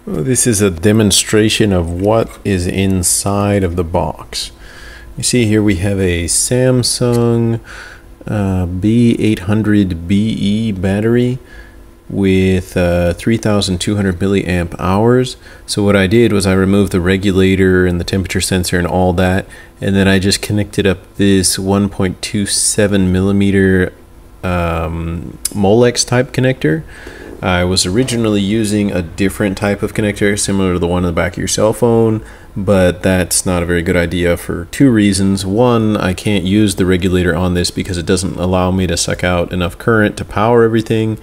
Well, this is a demonstration of what is inside of the box. You see here we have a Samsung B800BE battery with 3,200 milliamp hours. So what I did was I removed the regulator and the temperature sensor and all that, and then I just connected up this 1.27 millimeter Molex type connector. I was originally using a different type of connector similar to the one in the back of your cell phone, but that's not a very good idea for two reasons. One, I can't use the regulator on this because it doesn't allow me to suck out enough current to power everything.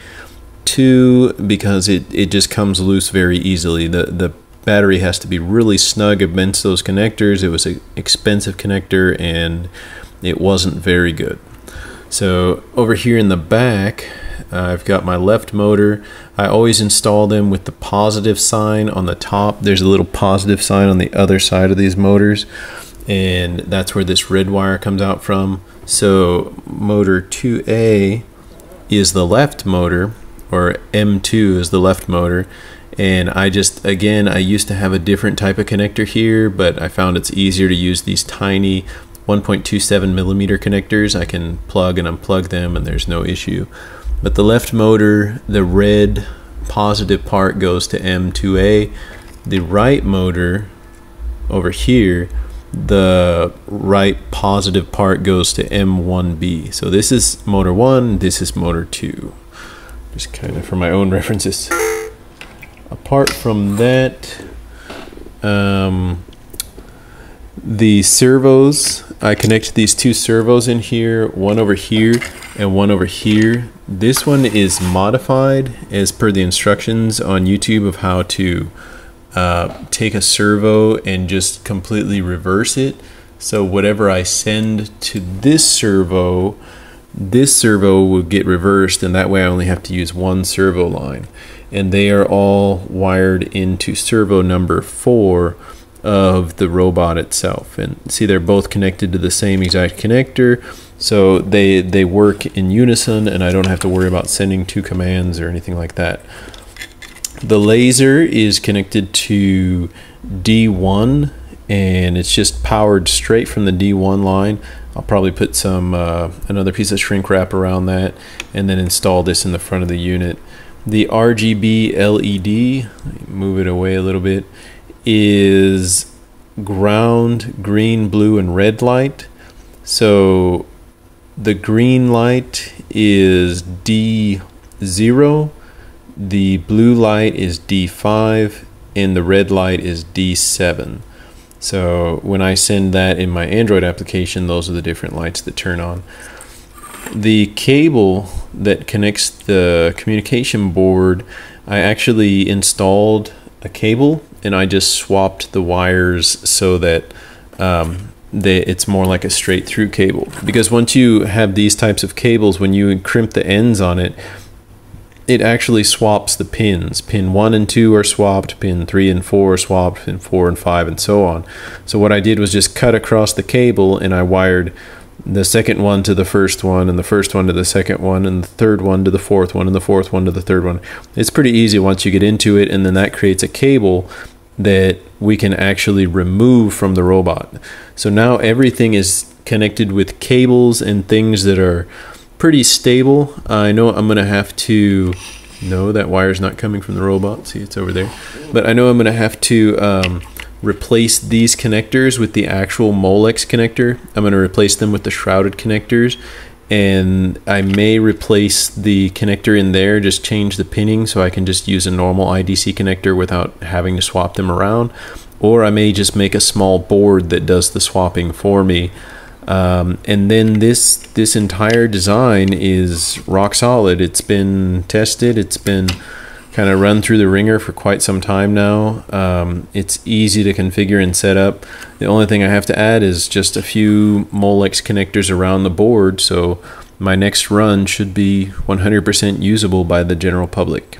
Two, because it just comes loose very easily. The battery has to be really snug against those connectors. It was an expensive connector and it wasn't very good. So over here in the back, I've got my left motor. I always install them with the positive sign on the top. There's a little positive sign on the other side of these motors, and that's where this red wire comes out from. So motor 2A is the left motor, or M2 is the left motor. And I just, again, I used to have a different type of connector here, but I found it's easier to use these tiny 1.27 millimeter connectors. I can plug and unplug them and there's no issue. But the left motor, the red positive part goes to M2A. The right motor over here, the right positive part goes to M1B. So this is motor 1, this is motor 2. Just kind of for my own references. Apart from that, the servos, I connect these two servos in here, one over here and one over here. This one is modified as per the instructions on YouTube of how to take a servo and just completely reverse it. So whatever I send to this servo will get reversed, and that way I only have to use one servo line. And they are all wired into servo number 4 of the robot itself. And see, they're both connected to the same exact connector, so they work in unison, and I don't have to worry about sending two commands or anything like that. The laser is connected to D1, and it's just powered straight from the D1 line. I'll probably put some another piece of shrink wrap around that and then install this in the front of the unit. The RGB LED, move it away a little bit, is ground, green, blue, and red light. So the green light is D0, the blue light is D5, and the red light is D7. So when I send that in my Android application, those are the different lights that turn on. The cable that connects the communication board, I actually installed a cable and I just swapped the wires so that it's more like a straight through cable. Because once you have these types of cables, when you crimp the ends on it, it actually swaps the pins. Pin 1 and 2 are swapped, pin 3 and 4 are swapped, pin 4 and 5 and so on. So what I did was just cut across the cable and I wired the second one to the first one, and the first one to the second one, and the third one to the fourth one, and the fourth one to the third one. It's pretty easy once you get into it, and then that creates a cable that we can actually remove from the robot. So now everything is connected with cables and things that are pretty stable. I know I'm gonna have to, no, that wire's not coming from the robot, see, it's over there, but I know I'm gonna have to replace these connectors with the actual Molex connector. I'm going to replace them with the shrouded connectors, and I may replace the connector in there, just change the pinning so I can just use a normal IDC connector without having to swap them around, or I may just make a small board that does the swapping for me. And then this entire design is rock solid. It's been tested, it's been kind of run through the ringer for quite some time now. It's easy to configure and set up. The only thing I have to add is just a few Molex connectors around the board, so my next run should be 100% usable by the general public.